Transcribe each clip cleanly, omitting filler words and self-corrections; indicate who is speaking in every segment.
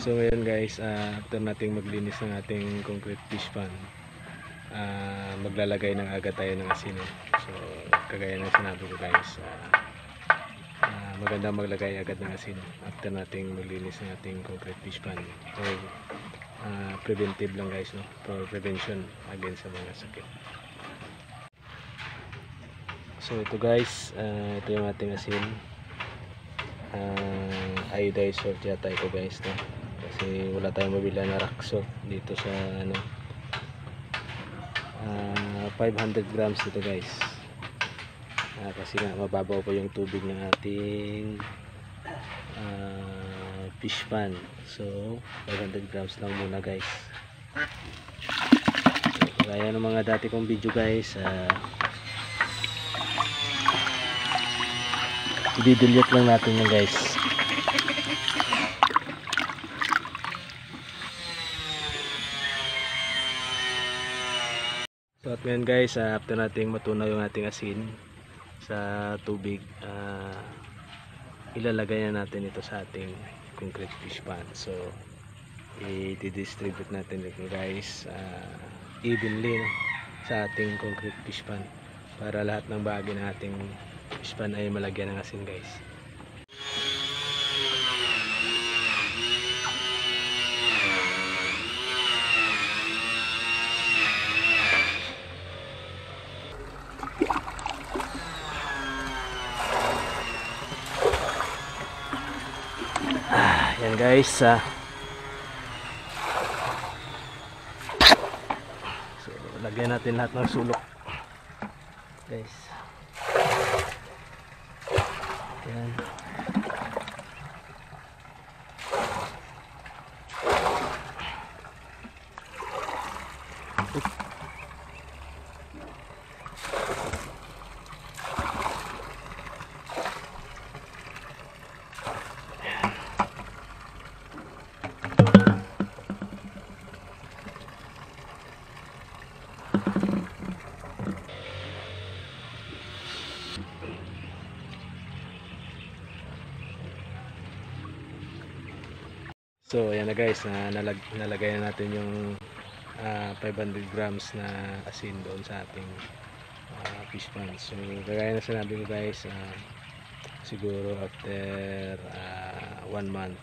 Speaker 1: So ngayon guys, after nating maglinis ng ating concrete fish pond, maglalagay ng agad tayo ng asin. So kagaya ng sinabi ko guys, maganda maglagay agad ng asin after nating maglinis ng ating concrete fish pond. So preventive lang guys, no? For prevention against sa mga sakit. So ito guys, ito yung ating asin. Iodized salt yata ito guys, no? Kasi wala tayong mabila na rock salt dito sa 500 grams ito guys. Kasi nga mababaw pa yung tubig ng ating fish pan. So 500 grams lang muna guys. So, gaya ng mga dati kong video guys, i-dilute lang natin yan guys. So at ngayon guys, after nating matunaw yung ating asin sa tubig, ilalagay na natin ito sa ating concrete fish pond. So i-distribute natin ito guys evenly, no, sa ating concrete fish pond para lahat ng bahagi ng ating fish pond ay malagyan ng asin guys. Yan guys, so lagyan natin lahat ng sulok guys. Yan. So ayan na guys, nalagay na natin yung 500 grams na asin doon sa ating fish pond. So kagaya na sinabi ko guys, siguro after 1 month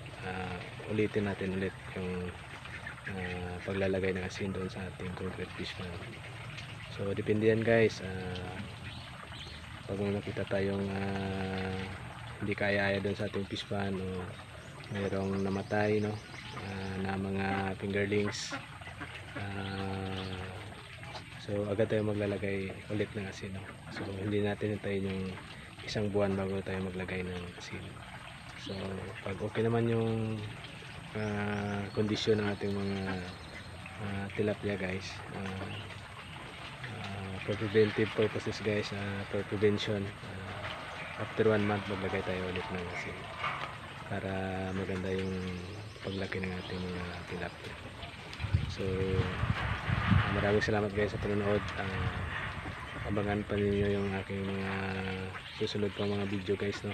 Speaker 1: ulitin natin ulit yung paglalagay ng asin doon sa ating concrete fish pond. So depende yan guys, pag may makita tayong hindi kaya-aya doon sa ating fish pond, o mayroong namatay, no, na mga fingerlings, so agad tayo maglalagay ulit ng asin, no? So hindi natin hintayin yung isang buwan bago tayo maglagay ng asin. So pag okay naman yung kondisyon ng ating mga tilapia guys, for preventive purposes guys, for prevention, after 1 month maglagay tayo ulit ng asin para maganda yung paglaki ng ating mga tilapia. So maraming salamat guys sa panonood. Abangan pa ninyo yung aking mga susunod pang mga video guys, no.